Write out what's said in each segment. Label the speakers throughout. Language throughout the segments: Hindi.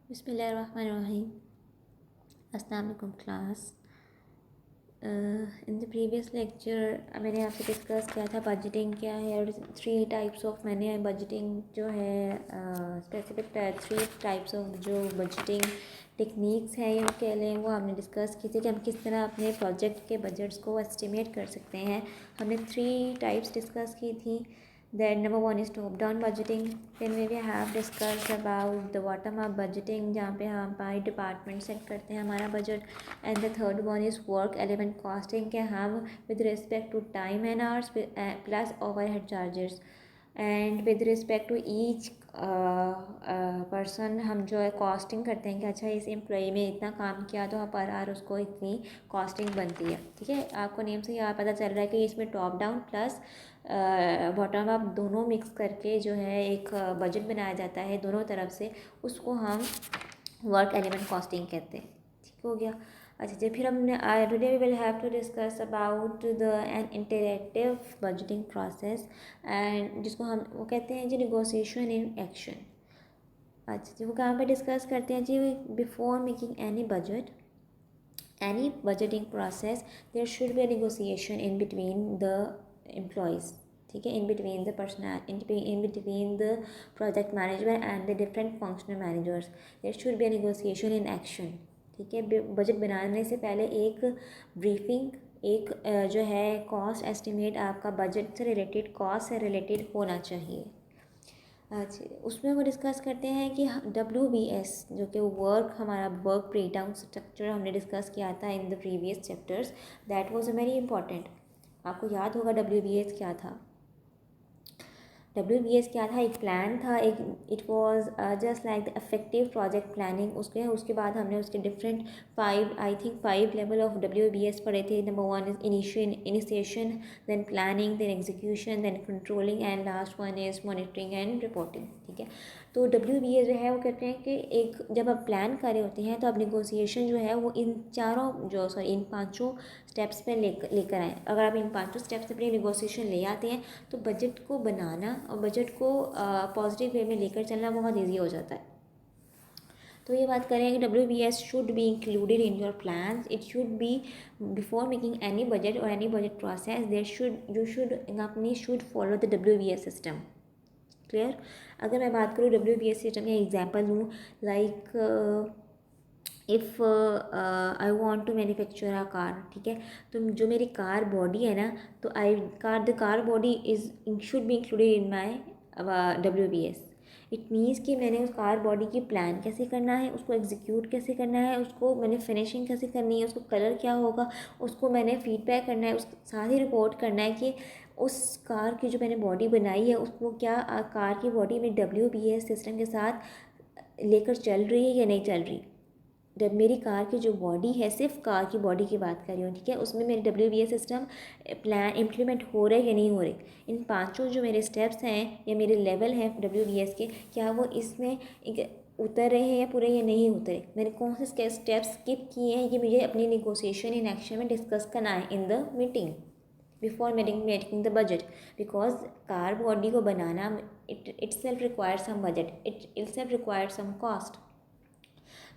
Speaker 1: बिस्मिल्लाहिर्रहमानिर्रहीम। अस्सलाम वालेकुम class. In the previous lecture मैंने आपसे डिस्कस किया था बजटिंग क्या है और थ्री टाइप्स ऑफ मैंने बजटिंग जो है स्पेसिफिक थ्री टाइप्स ऑफ जो बजटिंग टेक्निक्स हैं या कह लें वो हमने डिस्कस की थी कि हम किस तरह अपने प्रोजेक्ट के बजट्स को एस्टिमेट कर सकते हैं। हमने थ्री टाइप्स डिस्कस की थी। Then number one is top down budgeting. Then we have discussed about the bottom up budgeting जहाँ पे हम बाई डिपार्टमेंट सेट करते हैं हमारा budget. And the third one is work element costing के हम with respect to time and hours plus overhead charges and with respect to each person हम जो है कॉस्टिंग करते हैं कि अच्छा इस एम्प्लॉई में इतना काम किया तो पर आवर उसको इतनी कॉस्टिंग बनती है. ठीक है, आपको नेम से यहाँ पता चल रहा है कि इसमें top down plus bottom up दोनों मिक्स करके जो है एक बजट बनाया जाता है दोनों तरफ से, उसको हम वर्क एलिमेंट कॉस्टिंग कहते हैं. ठीक हो गया. अच्छा जी, फिर हमने today we will have to discuss about the an interactive budgeting process and जिसको हम वो कहते हैं जी निगोशिएशन इन एक्शन. अच्छा जी, वो कहाँ पे डिस्कस करते हैं जी? Before making any budgeting process there should be a negotiation in between the employees. ठीक है, in between the personnel, in between the project manager and the different functional managers there should be a negotiation in action. ठीक है, बजट बनाने से पहले एक ब्रीफिंग एक जो है कॉस्ट एस्टिमेट आपका बजट से रिलेटेड कॉस्ट से रिलेटेड होना चाहिए. अच्छा, उसमें वो डिस्कस करते हैं कि WBS जो कि वर्क हमारा वर्क ब्रेक डाउन स्ट्रक्चर हमने डिस्कस किया था in the previous chapters. That was very important. आपको याद होगा WBS क्या था? WBS क्या था? एक प्लान था, एक it was just like the effective project planning. उसके बाद हमने उसके different five level of WBS पढ़े थे. Number one is initiation, then planning, then execution, then controlling and last one is monitoring and reporting. ठीक है, तो WBS जो है वो कहते हैं कि एक जब आप प्लान कर रहे होते हैं तो आप निगोसिएशन जो है वो इन पाँचों स्टेप्स पे लेकर आएँ. अगर आप इन पाँचों स्टेप्स अपनी निगोसिएशन ले आते हैं तो बजट को बनाना और बजट को पॉजिटिव वे में लेकर चलना बहुत ईजी हो जाता है. तो ये बात करें कि WBS should be included in your plans. It should be before making any budget और any budget process you should follow the WBS system. Clear? अगर मैं बात करूँ WBS सिस्टम का एग्जाम्पल दूँ, like if I want to manufacture a car. ठीक है, तो जो मेरी कार बॉडी है ना, तो the car body is should be included in my WBS. It means कि मैंने उस कार बॉडी की प्लान कैसे करना है, उसको एग्जीक्यूट कैसे करना है, उसको मैंने फिनिशिंग कैसे करनी है, उसको कलर क्या होगा, उसको मैंने फीडबैक करना है, उस साथ ही रिपोर्ट करना है कि उस कार की जो मैंने बॉडी बनाई है उसको क्या कार की बॉडी में WBS सिस्टम के साथ लेकर चल रही है या नहीं चल रही. जब मेरी कार की जो बॉडी है, सिर्फ कार की बॉडी की बात कर रही हूँ, ठीक है, उसमें मेरे WBS सिस्टम प्लान इम्प्लीमेंट हो रहे या नहीं हो रहे. इन पांचों जो मेरे स्टेप्स हैं या मेरे लेवल हैं WBS के, क्या वो इसमें एक उतर रहे हैं या पूरे या नहीं उतरे. मैंने कौन से स्टेप्स स्किप किए हैं, ये मुझे अपनी निगोसिएशन इन एक्शन में डिस्कस करना है in the meeting before making the budget. Because car body को बनाना itself require some budget, itself require some cost.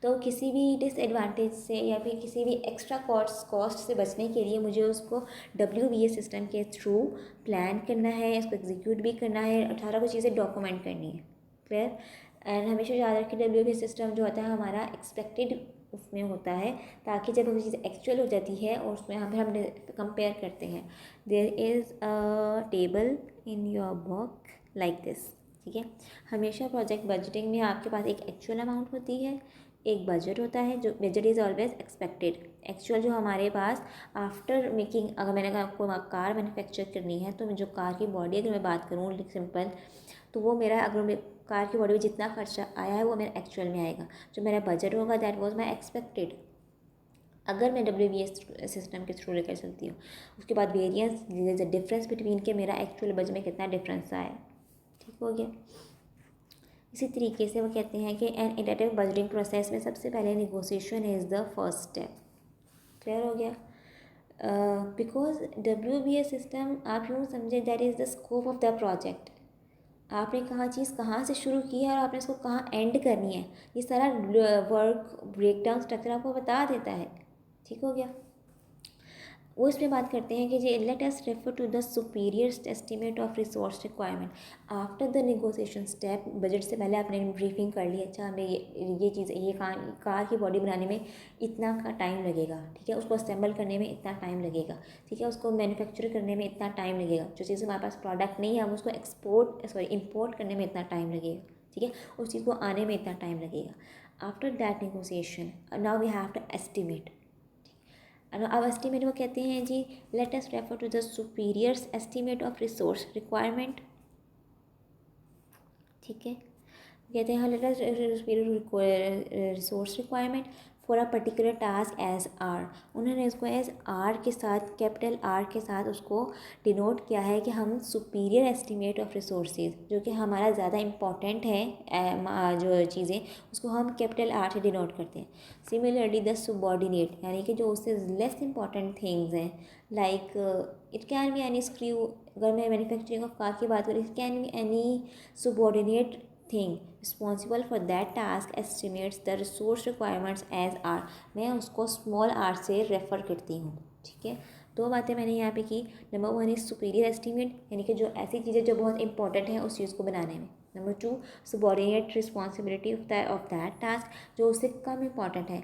Speaker 1: तो किसी भी डिसएडवांटेज से या फिर किसी भी एक्स्ट्रा कॉस्ट से बचने के लिए मुझे उसको WBS सिस्टम के थ्रू प्लान करना है, इसको एग्जीक्यूट भी करना है, 18 को चीज़ें डॉक्यूमेंट करनी है. क्लियर? एंड हमेशा याद रखें WBS सिस्टम जो होता है हमारा एक्सपेक्टेड उसमें होता है, ताकि जब वो चीज़ एक्चुअल हो जाती है और उसमें हम कंपेयर करते हैं. There is a table in your book like this. ठीक है, हमेशा प्रोजेक्ट बजटिंग में आपके पास एक एक्चुअल अमाउंट होती है, एक बजट होता है. जो budget is always expected. Actual जो हमारे पास आफ्टर मेकिंग, अगर मैंने आपको कार मैन्युफैक्चर करनी है तो जो कार की बॉडी अगर मैं बात करूँ सिंपल, तो वो मेरा अगर कार की बॉडी में जितना खर्चा आया है वो मेरा एक्चुअल में आएगा. जो मेरा बजट होगा दैट वाज माई एक्सपेक्टेड, अगर मैं WBS सिस्टम के थ्रू लेकर चलती हूँ. उसके बाद variance is the difference between के मेरा एक्चुअल बजट में कितना डिफरेंस आया. ठीक हो गया. इसी तरीके से वो कहते हैं कि एन इटरेटिव बजटिंग प्रोसेस में सबसे पहले negotiation is the first step. Clear हो गया? बिकॉज WBS सिस्टम आप यूँ समझे that is the scope of the project. आपने कहाँ चीज़ कहाँ से शुरू की है और आपने इसको कहाँ एंड करनी है, ये सारा वर्क ब्रेकडाउन स्ट्रक्चर आपको बता देता है। ठीक हो गया। वो इसमें बात करते हैं कि जी let us refer to the superior estimate of resource requirement after the negotiation step. Budget से पहले आपने ब्रीफिंग कर ली, अच्छा हमें ये चीज़, ये कार की बॉडी बनाने में इतना का टाइम लगेगा, ठीक है, उसको असेंबल करने में इतना टाइम लगेगा, ठीक है, उसको मैन्युफैक्चर करने में इतना टाइम लगेगा, जो चीज़ हमारे पास प्रोडक्ट नहीं है हम उसको इम्पोर्ट करने में इतना टाइम लगेगा, ठीक है, उस चीज़ को आने में इतना टाइम लगेगा। After that negotiation now we have to estimate. अब एस्टिमेट वो कहते हैं जी let us refer to the superiors estimate of resource requirement. ठीक है, कहते हैं let us resource requirement for a particular task as are. उन्होंने इसको एज आर के साथ, कैपिटल आर के साथ उसको डिनोट किया है कि हम सुपीरियर एस्टिमेट ऑफ रिसोर्सेज, जो कि हमारा ज़्यादा इम्पॉर्टेंट है जो चीज़ें, उसको हम कैपिटल आर से डिनोट करते हैं। सिमिलरली द सबॉर्डिनेट, यानी कि जो उससे लेस इंपॉर्टेंट थिंग्स हैं, like it can be any screw. अगर मैं मैन्युफैक्चरिंग ऑफ कार की बात करूँ, it can be any subordinate thing responsible for that task estimates the resource requirements as are. मैं उसको स्मॉल आर से रेफ़र करती हूँ। ठीक है, दो बातें मैंने यहाँ पे की। Number one is superior estimate, यानी कि जो ऐसी चीज़ें जो बहुत इंपॉर्टेंट हैं उस चीज़ को बनाने में। Number two, subordinate responsibility of that task, जो उससे कम इंपॉर्टेंट है।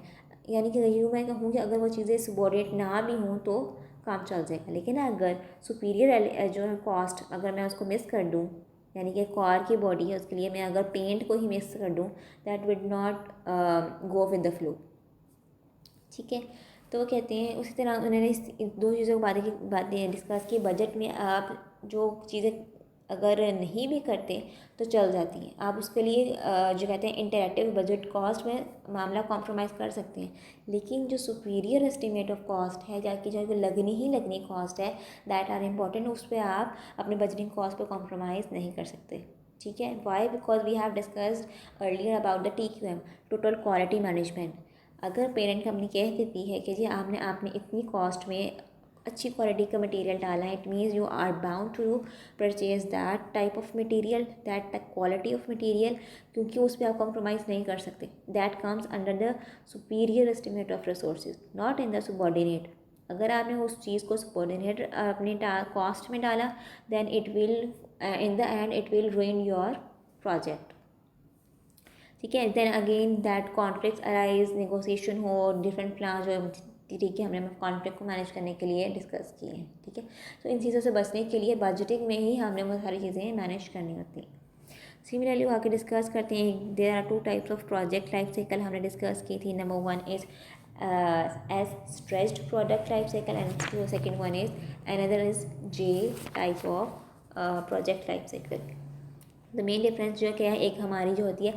Speaker 1: यानी कि यूँ मैं कहूँ कि अगर वो चीज़ें सबॉर्डिनेट ना भी हों तो काम चल जाएगा, लेकिन अगर सुपीरियर जो है कॉस्ट, अगर मैं उसको मिस कर दूँ, यानी कि कार की बॉडी है उसके लिए मैं अगर पेंट को ही मिस कर दूँ, that would not go with the flow. ठीक है, तो वो कहते हैं उसी तरह उन्होंने इस दो चीज़ों की बातें डिस्कस की। बजट में आप जो चीज़ें अगर नहीं भी करते तो चल जाती हैं, आप उसके लिए जो कहते हैं इंटरेक्टिव बजट कॉस्ट में मामला कॉम्प्रोमाइज़ कर सकते हैं। लेकिन जो सुपीरियर एस्टिमेट ऑफ कॉस्ट है, जाकि जो लगनी ही लगनी कॉस्ट है, दैट आर इम्पॉर्टेंट, उस पर आप अपने बजटिंग कॉस्ट पर कॉम्प्रोमाइज़ नहीं कर सकते। ठीक है, why? Because we have discussed earlier about the TQM, total quality management. अगर पेरेंट कंपनी कह देती है कि जी आपने इतनी कॉस्ट में अच्छी क्वालिटी का मटेरियल डाला है, it means you are bound to purchase that type of material, that quality of material, क्योंकि उस पर आप कॉम्प्रोमाइज़ नहीं कर सकते। That comes under the superior estimate of resources, not in the subordinate. अगर आपने उस चीज़ को सबॉर्डिनेट अपने कॉस्ट में डाला, then it will in the end it will ruin your project. ठीक है, then again that conflict arise, negotiation हो, डिफरेंट प्लान जो ठीक है हमने कॉन्फ्लिक्ट को मैनेज करने के लिए डिस्कस किए हैं। ठीक है, तो इन चीज़ों से बचने के लिए बजटिंग में ही हमने वो सारी चीज़ें मैनेज करनी होती हैं। सिमिलरली आगे डिस्कस करते हैं, there are two types of project life cycle हमने डिस्कस की थी। Number one is as stretched product life cycle and second one is another is J type of project life cycle. The main difference जो है क्या है, एक हमारी जो होती है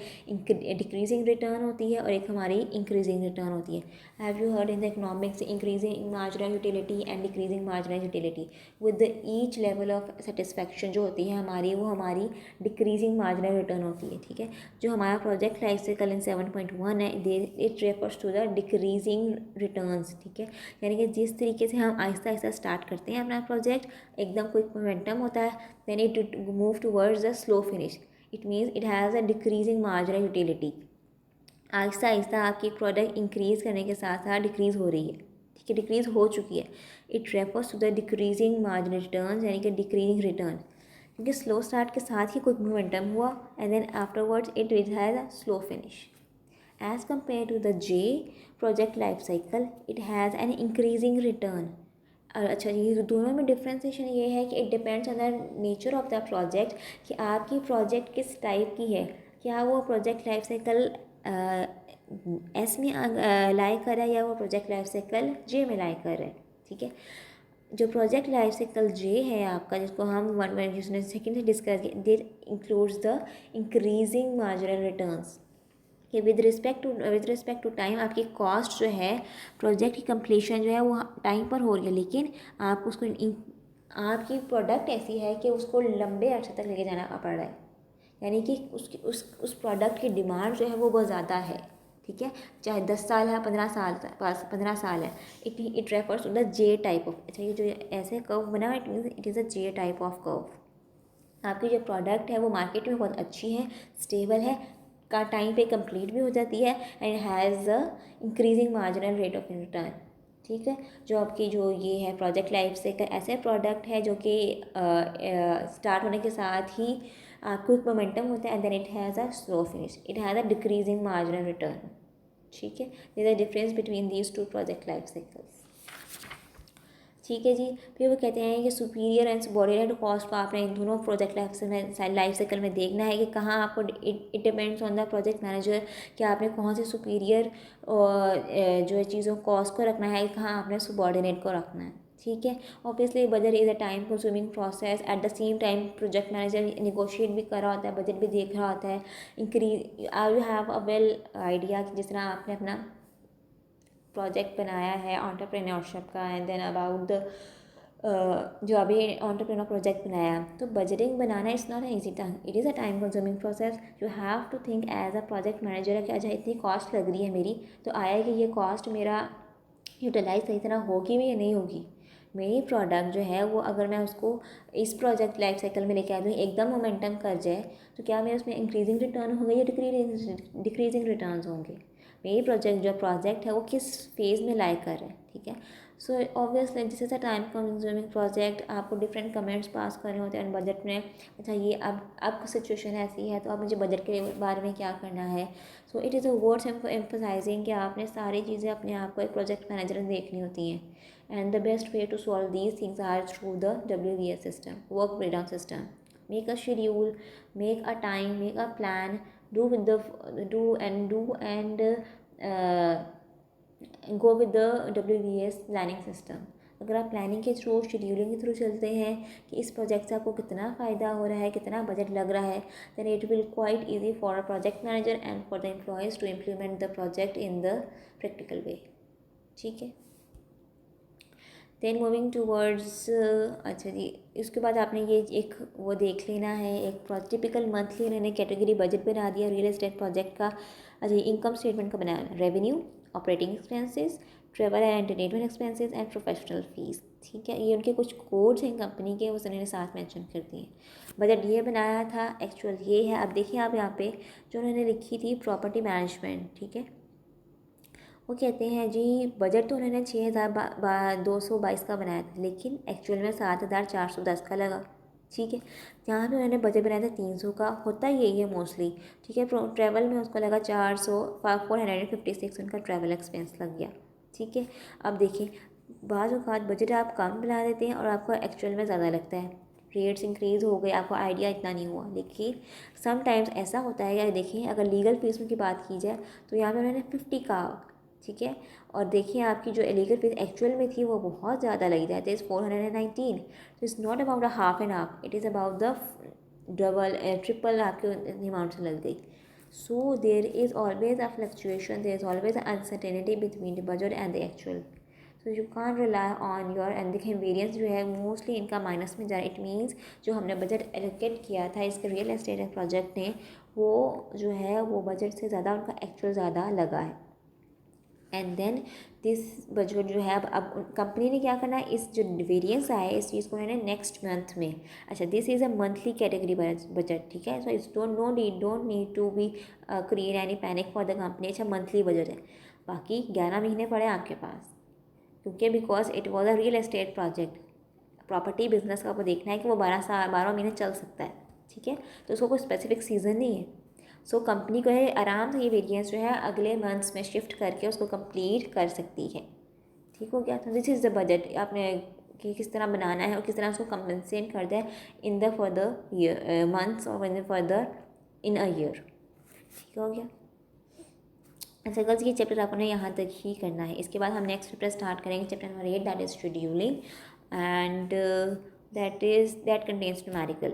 Speaker 1: डिक्रीजिंग रिटर्न होती है और एक हमारी इंक्रीजिंग रिटर्न होती है। Have you heard in the economics increasing marginal utility and decreasing marginal utility. With each level of satisfaction जो होती है हमारी, वो हमारी डिक्रीजिंग मार्जिनल रिटर्न होती है। ठीक है, जो हमारा प्रोजेक्ट लाइफ साइकिल इन 7.1 है, it refers to the decreasing returns. ठीक है, यानी कि जिस तरीके से हम आहिस्ता आहिस्ता स्टार्ट करते हैं अपना प्रोजेक्ट, एकदम क्विक मोमेंटम होता है, then it move towards the slow finish. It means it has a decreasing marginal utility. Aahista Aahista आपकी प्रोडक्ट इंक्रीज़ करने के साथ साथ डिक्रीज़ हो रही है। ठीक है, डिक्रीज़ हो चुकी है। It refers to the decreasing marginal return, यानी कि डिक्रीजिंग रिटर्न, क्योंकि स्लो स्टार्ट के साथ ही कुछ मोमेंटम हुआ and then afterwards it has a slow finish. As compare to the J project life cycle, it has an increasing return. अच्छा जी, दोनों में डिफ्रेंसिएशन ये है कि it depends on the nature of the project, कि आपकी प्रोजेक्ट किस टाइप की है। क्या वो प्रोजेक्ट लाइफ साइकिल S में लाई कर रहा है या वो प्रोजेक्ट लाइफ साइकिल J में लाई कर रहा है। ठीक है, जो प्रोजेक्ट लाइफ साइकिल J है आपका, जिसको हम जिसने सेकेंड से डिस्कस किया, this includes the increasing marginal returns, कि विद रिस्पेक्ट टू टाइम आपकी कॉस्ट जो है, प्रोजेक्ट की कंप्लीशन जो है वो टाइम पर हो रही है, लेकिन आप उसको आपकी प्रोडक्ट ऐसी है कि उसको लंबे अर्से तक लेके जाना पड़ रहा है, यानी कि उसकी उस प्रोडक्ट की डिमांड जो है वो बहुत ज़्यादा है। ठीक है, चाहे 10 साल है, 15 साल है, it refers to the J type of. अच्छा, ये जो ऐसे कर्व बना, it means it is a J type of curve. आपकी जो प्रोडक्ट है वो मार्केट में बहुत अच्छी है, स्टेबल है, का टाइम पे कंप्लीट भी हो जाती है and has a increasing marginal rate of return. ठीक है, जो आपकी जो ये है प्रोजेक्ट लाइफ साइकिल ऐसे प्रोडक्ट है जो कि स्टार्ट होने के साथ ही क्विक मोमेंटम होता है and then it has a slow finish, it has a decreasing marginal return. ठीक है, this is difference between these two project life cycles. ठीक है जी, फिर वो कहते हैं कि सुपीरियर एंड सबॉर्डिनेट कॉस्ट को आपने इन दोनों प्रोजेक्ट लाइफ साइकिल में देखना है कि कहाँ आपको it depends on the project manager कि आपने कौन से सुपीरियर जो है चीज़ों कॉस्ट को रखना है, कहाँ आपने सबॉर्डिनेट को रखना है। ठीक है, obviously budget is a time consuming process, at the same time project manager negotiate भी कर रहा होता है, बजट भी देख रहा होता है, increase I you have a well idea कि जिस तरह आपने अपना प्रोजेक्ट बनाया है एंटरप्रेन्योरशिप का एंड देन अबाउट द जो अभी एंटरप्रेन्योर प्रोजेक्ट बनाया, तो बजटिंग बनाना is not easy time, it is a time consuming process. You have to think as a project manager कि अच्छा इतनी कॉस्ट लग रही है मेरी, तो आया कि ये कॉस्ट मेरा यूटिलाइज सही तरह होगी भी या नहीं होगी। मेरी प्रोडक्ट जो है वो अगर मैं उसको इस प्रोजेक्ट लाइफ साइकिल में लेके आ दूँ एकदम मोमेंटम कर जाए, तो क्या मेरे उसमें इंक्रीजिंग रिटर्न होंगे या डिक्रीजिंग रिटर्न होंगे। मेरी प्रोजेक्ट है वो किस फेज़ में लाई कर रहा है। ठीक है, so obviously this is a time consuming project, आपको डिफरेंट कमेंट्स पास करने होते हैं बजट में। अच्छा ये अब सिचुएशन ऐसी है तो अब मुझे बजट के बारे में क्या करना है। So it is a words emphasising कि आपने सारी चीज़ें अपने आप को एक प्रोजेक्ट मैनेजर में देखनी होती हैं। And the best way to solve these things are through the WBS system, work breakdown system. Make a schedule, make a time, make a plan, do with the do and go with the WBS planning system. अगर आप प्लानिंग के थ्रू, शेड्यूलिंग के थ्रू चलते हैं कि इस प्रोजेक्ट से आपको कितना फ़ायदा हो रहा है, कितना बजट लग रहा है, then it will quite easy for a project manager and for the employees to implement the project in the practical way. ठीक है, देन मूविंग टूवर्ड्स अच्छा जी, इसके बाद आपने ये एक वो देख लेना है, एक टिपिकल मंथली इन्होंने कैटेगरी बजट बना दिया रियल एस्टेट प्रोजेक्ट का। अच्छा, इनकम स्टेटमेंट का बनाया, revenue, operating expenses, travel and entertainment expenses and professional fees. ठीक है, ये उनके कुछ कोड्स हैं कंपनी के, उस उन्होंने साथ मेंशन कर दिए। बजट ये बनाया था, एक्चुअल ये है। अब देखिए आप यहाँ पे जो उन्होंने लिखी थी प्रॉपर्टी मैनेजमेंट, ठीक है, वो कहते हैं जी बजट तो उन्होंने 6,222 का बनाया था, लेकिन एक्चुअल में 7,410 का लगा। ठीक है, यहाँ पे उन्होंने बजट बनाया था 300 का, होता यही है मोस्टली। ठीक है, ट्रैवल में उसको लगा 456 उनका ट्रैवल एक्सपेंस लग गया। ठीक है, अब देखिए बाज़ औक़ात बजट आप कम बना देते हैं और आपको एक्चुअल में ज़्यादा लगता है, रेट्स इंक्रीज़ हो गए, आपको आइडिया इतना नहीं हुआ। देखिए समटाइम्स ऐसा होता है, या देखिए अगर लीगल फीस की बात की जाए तो यहाँ पे उन्होंने 50 का। ठीक है, और देखिए आपकी जो इलीगल फीस एक्चुअल में थी वो बहुत ज़्यादा लगी, दैट इज़ 419। तो it's not about a half and half, it is about the double triple आपके अमाउंट से लग गई। So there is always a fluctuation, there is always uncertainty between the budget and the actual. So you can rely on your, and देखिए वेरियंस जो है मोस्टली इनका माइनस में जा रहा है। इट मीन्स जो हमने बजट एलोकेट किया था इसके रियल एस्टेट प्रोजेक्ट ने, वो जो है वो बजट से ज़्यादा उनका एक्चुअल ज़्यादा लगा है। एंड देन दिस बजट जो है अब कंपनी ने क्या करना है, इस जो वेरिएंस आया है इस चीज़ को उन्होंने नेक्स्ट मंथ में, अच्छा this is a monthly category budget. ठीक है, so it's don't need to be create any panic for the company. अच्छा मंथली बजट है, बाकी 11 महीने पड़े आपके पास, क्योंकि because it was a real estate project, property business का आपको देखना है कि वो 12 महीने चल सकता है। ठीक है, तो उसको कोई स्पेसिफिक सीज़न नहीं है। सो कंपनी को है आराम से ये वेरिएंस जो है अगले मंथ्स में शिफ्ट करके उसको कंप्लीट कर सकती है। ठीक हो गया, तो दिस इज़ द बजट आपने कि किस तरह बनाना है और किस तरह उसको कंपनसेट कर दें in the further year months और in the further in a year. ठीक हो गया। अच्छा गर्ल्स, ये चैप्टर आपने यहाँ तक ही करना है। इसके बाद हम नेक्स्ट चैप्टर स्टार्ट करेंगे, chapter number 8, that is scheduling and that contains numerical.